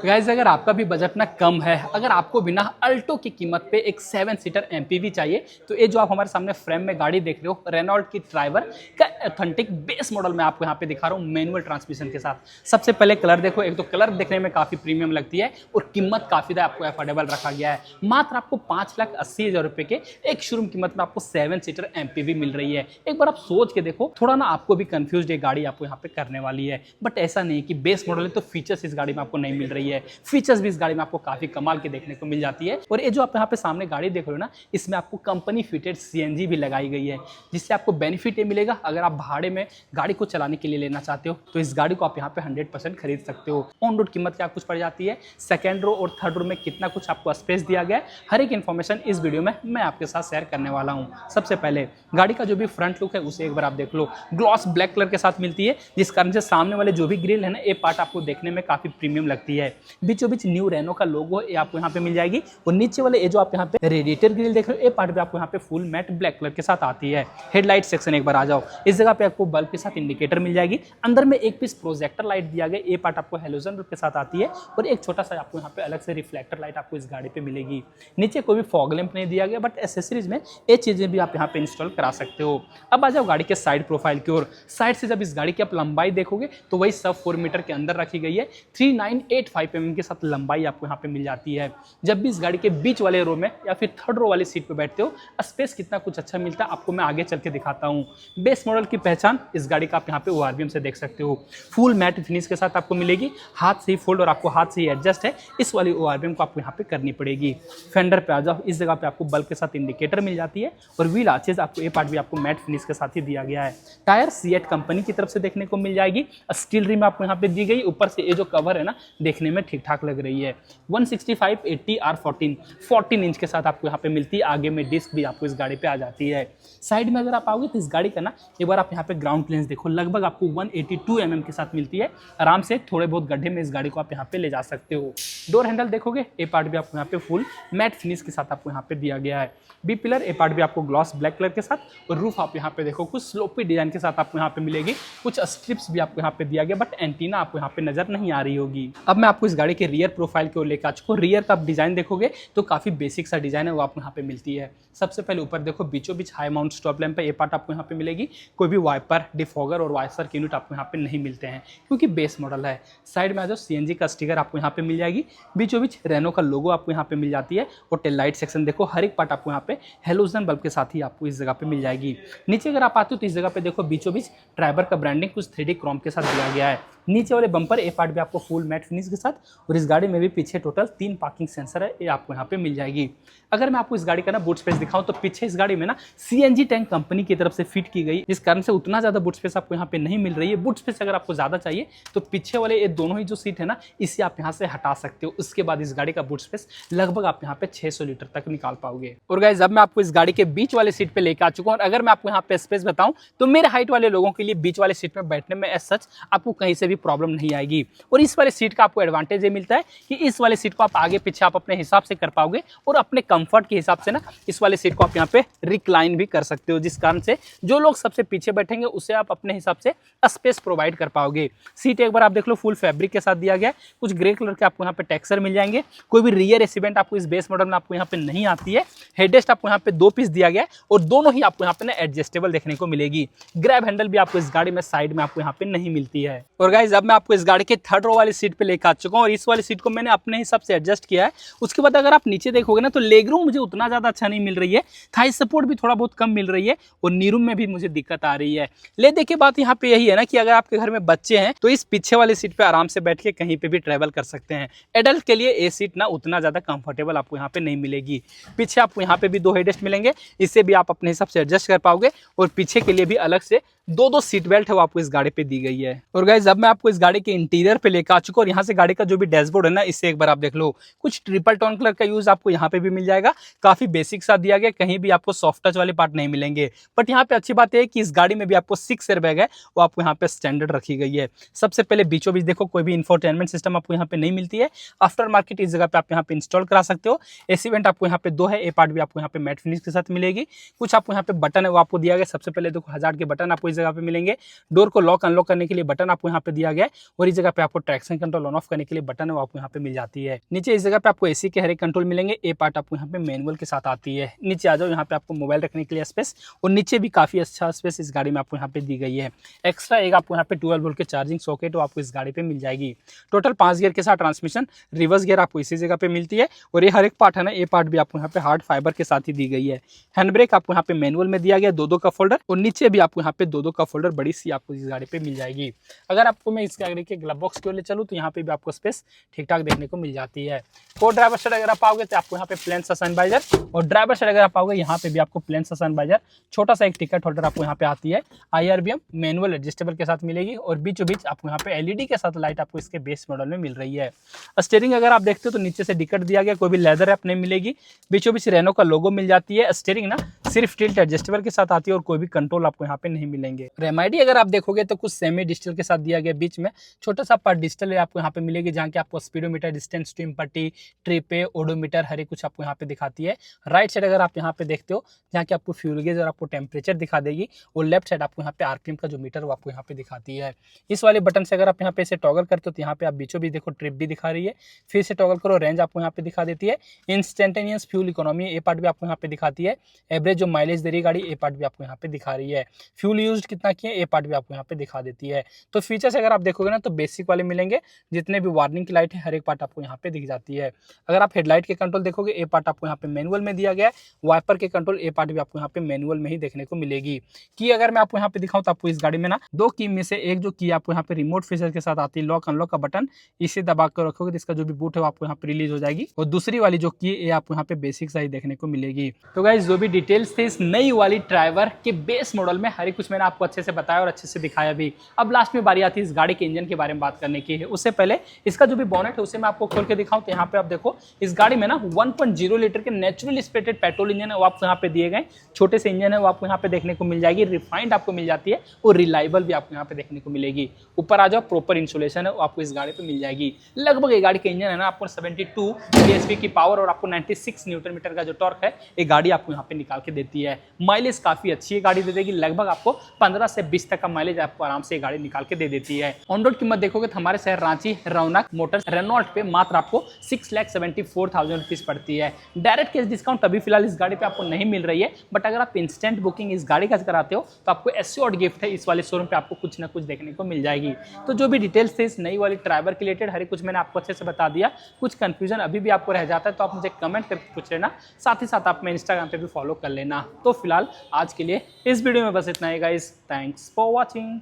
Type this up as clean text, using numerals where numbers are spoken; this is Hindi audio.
गाइस अगर आपका भी बजट ना कम है, अगर आपको बिना अल्टो की कीमत पे एक 7 सीटर एमपीवी चाहिए तो ये जो आप हमारे सामने फ्रेम में गाड़ी देख रहे हो रेनॉल्ट की ड्राइवर का ऑथेंटिक बेस मॉडल मैं आपको यहाँ पे दिखा रहा हूँ मैनुअल ट्रांसमिशन के साथ। सबसे पहले कलर देखो, एक तो कलर देखने में काफी प्रीमियम लगती है और कीमत काफी आपको अफोर्डेबल रखा गया है। मात्र आपको 5,80,000 रुपए के एक शोरूम कीमत में आपको 7 सीटर एमपीवी मिल रही है। एक बार आप सोच के देखो, थोड़ा ना आपको भी कंफ्यूज ये गाड़ी आपको यहाँ पे करने वाली है, बट ऐसा नहीं कि बेस मॉडल है तो फीचर्स इस गाड़ी में आपको नहीं मिल रही है। फीचर्स भी इस गाड़ी में आपको काफी कमाल के देखने को मिल जाती है। और ये जो आप यहाँ पे सामने गाड़ी देख रहे हो ना, इसमें आपको कंपनी फिटेड सीएनजी भी लगाई गई है, जिससे आपको बेनिफिट ये मिलेगा। अगर आप भाड़े में गाड़ी को चलाने के लिए लेना चाहते हो तो इस गाड़ी को आप यहाँ पे 100% खरीद सकते हो। ऑन रोड कीमत क्या कुछ पड़ जाती है, सेकेंड रो और थर्ड रो में कितना कुछ आपको स्पेस दिया गया है, हर एक इन्फॉर्मेशन इस वीडियो में मैं आपके साथ शेयर करने वाला हूँ। सबसे पहले गाड़ी का जो भी फ्रंट लुक है उसे एक बार आप देख लो, ग्लॉस ब्लैक कलर के साथ मिलती है, जिस कारण से सामने वाले जो भी ग्रिल है ना, ये पार्ट आपको देखने में काफी प्रीमियम लगती है। बीचों बीच न्यू रेनो का लोगो ये आपको यहाँ पे मिल जाएगी। और नीचे वाले ये जो आप यहाँ पे रेडिएटर ग्रिल देख रहे हो, ये पार्ट भी आपको यहाँ पे फुल मैट ब्लैक कलर के साथ आती है। हेडलाइट सेक्शन एक बार आ जाओ, इस जगह पे आपको बल्ब के साथ इंडिकेटर मिल जाएगी। अंदर में एक पीस प्रोजेक्टर लाइट दिया गया, ये पार्ट आपको हेलोजन के साथ आती है। और एक छोटा सा आपको यहाँ पे अलग से रिफ्लेक्टर लाइट आपको इस गाड़ी पे मिलेगी। नीचे कोई भी फॉग लैंप नहीं दिया गया, बट एसेसरीज में ये चीजें भी आप यहाँ पे इंस्टॉल करा सकते हो। अब आ जाओ गाड़ी के साइड प्रोफाइल की ओर। साइड से जब इस गाड़ी की आप लंबाई देखोगे तो वही सब 4 मीटर के अंदर रखी गई है। 3985 mm के साथ लंबाई आपको यहाँ पे मिल जाती है। जब भी इस गाड़ी के बीच वाले रो में या फिर थर्ड रो वाली सीट पे बैठते हो, स्पेस कितना कुछ अच्छा मिलता है आपको मैं आगे चल के दिखाता हूँ। बेस मॉडल की पहचान इस गाड़ी का आप यहाँ पे ओआरबीएम से देख सकते हो। फुल मैट फिनिश के साथ आपको मिलेगी, हाथ से ही फोल्ड और आपको हाथ से ही एडजस्ट है, इस वाली ओआरबीएम को आपको यहाँ पे करनी पड़ेगी। फेंडर पे आ जाओ, इस जगह पे आपको बल्ब के साथ इंडिकेटर मिल जाती है। और व्हील आर्चेज आपको ये पार्ट भी आपको मैट फिनिश के साथ ही दिया गया है। टायर सीएट कंपनी की तरफ से देखने को मिल जाएगी, स्टील रिम आपको यहाँ पे दी गई। ऊपर से ये जो कवर है ना, देखने में ठीक ठाक लग रही है। 165/80 R14 इंच के साथ आपको यहाँ पे मिलती है। आगे में डिस्क भी आपको इस गाड़ी पे आ जाती है। साइड में अगर आप आओगे तो इस गाड़ी का ना एक बार आप यहाँ पे ग्राउंड क्लियरेंस देखो, लगभग आपको 182 mm के साथ मिलती है। आराम से थोड़े बहुत गड्ढे में इस गाड़ी को आप यहाँ पे ले जा सकते हो। डोर हैंडल देखोगे, ये पार्ट भी आपको यहाँ पे फुल मैट फिनिश के साथ आपको यहाँ पे दिया गया है। बी पिलर ये पार्ट भी आपको ग्लॉस ब्लैक कलर के साथ। और रूफ आप यहाँ पे देखो कुछ स्लोपी डिजाइन के साथ आपको यहाँ पे मिलेगी। कुछ स्ट्रिप्स भी आपको यहाँ पे दिया गया, बट एंटीना आपको यहाँ पे नजर नहीं आ रही होगी। अब मैं आपको इस गाड़ी के रियर प्रोफाइल की ओर लेकर आ चुका हूं। रियर का आप डिजाइन देखोगे तो काफी बेसिक सा डिजाइन है, वो आपको यहाँ पे मिलती है। सबसे पहले ऊपर देखो, बीचों बीच हाई माउंट स्टॉप लैंप है, ये पार्ट आपको यहाँ पे मिलेगी। कोई भी वाइपर, डिफॉगर और वाइसर की यूनिट आपको यहाँ पे नहीं मिलते हैं क्योंकि बेस मॉडल है। साइड में आ जाओ, सीएनजी का स्टिकर आपको यहाँ पे मिल जाएगी। बीचों बीच रेनो का लोगो आपको यहाँ पे मिल जाती है। और टेल लाइट सेक्शन देखो, हर एक पार्ट आपको यहाँ पे हेलोजन बल्ब के साथ ही आपको इस जगह पे मिल जाएगी। नीचे अगर आप आते हो तो इस जगह पे देखो, बीचों बीच ड्राइवर का ब्रांडिंग कुछ 3D क्रोम के साथ दिया गया है। नीचे वाले बम्पर ए पार्ट भी आपको फुल मैट फिनिश के साथ। और इस गाड़ी में भी पीछे टोटल 3 पार्किंग सेंसर है, ये आपको यहाँ पे मिल जाएगी। अगर मैं आपको इस गाड़ी का ना बूट स्पेस दिखाऊं तो पीछे इस गाड़ी में ना सीएनजी टैंक कंपनी की तरफ से फिट की गई, जिस कारण से उतना ज्यादा बूट स्पेस आपको यहाँ पे नहीं मिल रही है। बूट स्पेस अगर आपको ज्यादा चाहिए तो पीछे वाले ये दोनों ही जो सीट है ना, इसे आप यहाँ से हटा सकते हो। उसके बाद इस गाड़ी का बूट स्पेस लगभग आप यहाँ पे 600 लीटर तक निकाल पाओगे। और गाइस अब मैं आपको इस गाड़ी के बीच वाले सीट पे लेकर आ चुका हूँ। और अगर मैं आपको यहाँ पे स्पेस बताऊं तो मेरे हाइट वाले लोगों के लिए बीच वाले सीट में बैठने में एज सच आपको कहीं से भी प्रॉब्लम नहीं आएगी। और इस वाले सीट का आपको एडवांटेज ये मिलता है कि इस वाले सीट को आप आगे पीछे आप अपने हिसाब से कर पाओगे। और अपने कंफर्ट के हिसाब से ना इस वाले सीट को आप यहाँ पे रिक्लाइन भी कर सकते हो, जिस कारण से जो लोग सबसे पीछे बैठेंगे उसे आप अपने हिसाब से स्पेस प्रोवाइड कर पाओगे। सीट एक बार आप देख लो, फुल फैब्रिक के साथ दिया गया है। कुछ ग्रे कलर के आपको यहाँ पे टेक्सचर मिल जाएंगे। कोई भी रियर एसिवेंट आपको इस बेस मॉडल में आपको यहाँ पे नहीं आती है। हेडरेस्ट आपको यहाँ पे 2 पीस दिया गया है और दोनों ही आपको यहाँ पे ना एडजस्टेबल देखने को मिलेगी। ग्रैब हैंडल भी आपको इस गाड़ी में साइड में आपको यहाँ पे नहीं मिलती है। और गाइस अब मैं आपको इस गाड़ी के थर्ड रो वाली सीट पे लेकर आ चुका हूँ। और इस वाली सीट को मैंने अपने हिसाब से एडजस्ट किया है। उसके बाद अगर आप नीचे देखोगे ना तो लेग रूम मुझे उतना ज्यादा अच्छा नहीं मिल रही है, थाई सपोर्ट भी थोड़ा बहुत कम मिल रही है और नी रूम में भी मुझे दिक्कत आ रही है। ले देखिए बात यहाँ पे यही है ना कि अगर आपके घर में बच्चे हैं तो इस पीछे वाली सीट पे आराम से बैठ के कहीं पे भी ट्रेवल कर सकते हैं। एडल्ट के लिए ये सीट ना उतना ज्यादा कंफर्टेबल आपको यहाँ पे नहीं मिलेगी। पीछे आपको यहाँ पे भी 2 हेडरेस्ट मिलेंगे, इससे भी आप अपने हिसाब से एडजस्ट कर पाओगे। और पीछे के लिए भी अलग से 2 सीट बेल्ट है वो आपको इस गाड़ी पे दी गई है। और गाइस अब मैं आपको इस गाड़ी के इंटीरियर पे लेकर आ चुका हूं। और यहाँ से गाड़ी का जो भी डैशबोर्ड है ना, इससे एक बार आप देख लो, कुछ ट्रिपल टोन कलर का यूज आपको यहाँ पे भी मिल जाएगा। काफी बेसिक सा दिया गया, कहीं भी आपको सॉफ्ट टच वाले पार्ट नहीं मिलेंगे। बट यहाँ पे अच्छी बात है कि इस गाड़ी में भी आपको 6 एयरबैग है, वो आपको यहाँ पे स्टैंडर्ड रखी गई है। सबसे पहले बीचों बीच देखो, कोई भी इंफोटेनमेंट सिस्टम आपको यहाँ पे नहीं मिलती है। आफ्टर मार्केट इस जगह पे आप यहाँ पे इंस्टॉल करा सकते हो। एसी वेंट आपको यहाँ पे 2 है, ए पार्ट भी आपको यहाँ पे मैट फिनिश के साथ मिलेगी। कुछ आपको यहाँ पे बटन है वो आपको दिया गया। सबसे पहले देखो, हजार्ड के बटन आपको इस जगह पे मिलेंगे। डोर को लॉक अनलॉक करने के लिए बटन आपको यहाँ पे दिया गया है और इस जगह पे आपको ट्रैक्शन कंट्रोल ऑन ऑफ करने के लिए बटन है वो आपको यहाँ पे मिल जाती है। नीचे इस जगह पे आपको एसी के हर एक कंट्रोल मिलेंगे। ए पार्ट आपको यहाँ पे मैनुअल के साथ आती है। नीचे आ जाओ, यहाँ पे आपको मोबाइल रखने के लिए स्पेस और नीचे भी काफी अच्छा स्पेस इस गाड़ी में आपको यहाँ पे दी गई है। एक्स्ट्रा एक आपको यहाँ पे 12 वोल्ट के चार्जिंग सॉकेट आपको इस गाड़ी पे मिल जाएगी। टोटल 5 गियर के साथ ट्रांसमिशन, रिवर्स गियर आपको इसी जगह पे मिलती है और ये हर एक पार्ट है ना, ये पार्ट भी आपको यहाँ पे हार्ड फाइबर के साथ ही दी गई है। हैंड ब्रेक आपको यहाँ पे मैनुअल में दिया गया, दो का फोल्डर और नीचे भी आपको यहाँ पे दो का फोल्डर बड़ी सी आपको इस गाड़ी पे मिल जाएगी। अगर आपको मैं इस गाड़ी के ग्लव बॉक्स की ओर ले चलूँ तो यहाँ पे भी आपको स्पेस ठीक ठाक देखने को मिल जाती है। को ड्राइवर साइड अगर आप आओगे तो आपको यहाँ पे प्लेन सा सनवाइजर और ड्राइवर साइड अगर आप आओगे यहाँ पे भी आपको प्लेन सा सनवाइजर, छोटा सा एक टिकट होल्डर आपको यहाँ पे आती है। IRBM मैनुअल एडजस्टेबल के साथ मिलेगी और बीचों बीच आपको यहाँ पे LED के साथ लाइट आपको इसके बेस मॉडल में मिल रही है। स्टीयरिंग अगर आप देखते हो तो नीचे से टिकट दिया गया, कोई भी लेदर रैप नहीं मिलेगी। बीचों बीच रेनो का लोगो मिल जाती है। स्टीयरिंग ना सिर्फ टिल्ट एडजस्टेबल के साथ आती है और कोई भी कंट्रोल आपको यहाँ पे नहीं मिलेंगे। RMID अगर आप देखोगे तो कुछ सेमी डिजिटल के साथ दिया गया, बीच में छोटा सा पार्ट डिजिटल आपको यहाँ पे मिलेगी, जहाँ की आपको स्पीडोमीटर, डिस्टेंस टू पट्टी, ट्रिप, ओडोमीटर हर एक कुछ आपको यहाँ पे दिखाती है। राइट साइड अगर आप यहाँ पे देखते हो जहाँ की आपको फ्यूल गेज और आपको टेम्परेचर दिखा देगी और लेफ्ट साइड आपको यहाँ पे RPM का जो मीटर वो आपको यहाँ पे दिखाती है। इस वाले बटन से अगर आप यहाँ पे इसे टॉगल करते हो तो यहाँ पे आप बीचों बीच देखो ट्रिप भी दिखा रही है। फिर से टॉगल करो, रेंज आपको यहाँ पे दिखा देती है। इंस्टेंटेनियस फ्यूल इकोनॉमी ए पार्ट भी आपको यहाँ पे दिखाती है। एवरेज जो माइलेज दे रही गाड़ी ए पार्ट भी आपको यहाँ पे दिखा रही है। फ्यूल यूज कितना किया ए पार्ट भी आपको यहाँ पे दिखा देती है। तो फीचर्स अगर आप देखोगे ना तो बेसिक वाले मिलेंगे, जितने भी वार्निंग की लाइट है हर एक पार्ट आपको यहाँ पे दिख जाती है। अगर आप हेडलाइट के कंट्रोल देखोगे ए पार्ट आपको यहाँ पे मैनुअल में दिया गया है। वाइपर के कंट्रोल ए पार्ट भी आपको यहाँ पे मैनुअल में ही देखने को मिलेगी। की अगर मैं आपको यहाँ पे दिखाऊं तो आपको इस गाड़ी में ना दो की में से एक जो की आपको यहाँ पे रिमोट फीचर के साथ आती है, लॉक अनलॉक का बटन, इसे दबा कर रखोगे तो इसका जो भी बूट है वो आपको यहाँ पे रिलीज हो जाएगी और दूसरी वाली जो की है आपको यहाँ पे बेसिक सा ही देखने को मिलेगी। तो गाइस जो भी डिटेल्स थे इस नई वाली ड्राइवर के बेस मॉडल में हर कुछ मैंने आपको अच्छे से बताया और अच्छे से दिखाया भी। अब लास्ट में बारी आती है इस गाड़ी के इंजन के बारे में बात करने की है। उससे पहले इसका जो भी बॉनेट है उसे मैं आपको खोल के दिखाऊं तो यहाँ पे आप देखो इस गाड़ी में ना 1.0 लीटर के नेचुरल स्पिरिटेड पेट्रोल इंजन है वो आपको यहाँ पे दिए गए। छोटे से इंजन है वो आपको यहाँ पे देखने को मिल जाएगी। रिफाइंड आपको मिल जाती है और रिलायबल भी आपको यहाँ पे देखने को मिलेगी। ऊपर आ जाओ, प्रॉपर इंसुलेशन है वो आपको इस गाड़ी पे मिल जाएगी। लगभग ये गाड़ी का इंजन है ना आपको 72 bhp की पावर और आपको 96 न्यूटन मीटर का जो टॉर्क है ये गाड़ी आपको यहाँ पे निकाल के देती है। माइलेज काफी अच्छी है गाड़ी दे देगी, लगभग आपको 15 से 20 तक का माइलेज आपको आराम से गाड़ी निकाल के दे देती है। ऑन रोड कीमत देखोगे तो हमारे शहर रांची रौनक मोटर्स रेनॉल्ट पे मात्र आपको 6,74,000 रुपीज पड़ती है। डायरेक्ट कैश डिस्काउंट अभी फिलहाल इस गाड़ी पे आपको नहीं मिल रही है, बट अगर आप इंस्टेंट बुकिंग इस गाड़ी का कराते हो तो आपको एश्योर्ड गिफ्ट है इस वाले शोरूम पे आपको कुछ ना कुछ देखने को मिल जाएगी। तो जो भी डिटेल्स थे इस नई वाली ड्राइवर के रिलेटेड हर कुछ मैंने आपको अच्छे से बता दिया। कुछ कंफ्यूजन अभी भी आपको रह जाता है तो आप मुझे कमेंट करके पूछ लेना, साथ ही साथ आप मैं इंस्टाग्राम पे भी फॉलो कर लेना। तो फिलहाल आज के लिए इस वीडियो में बस इतना ही गाइस, थैंक्स फॉर वॉचिंग।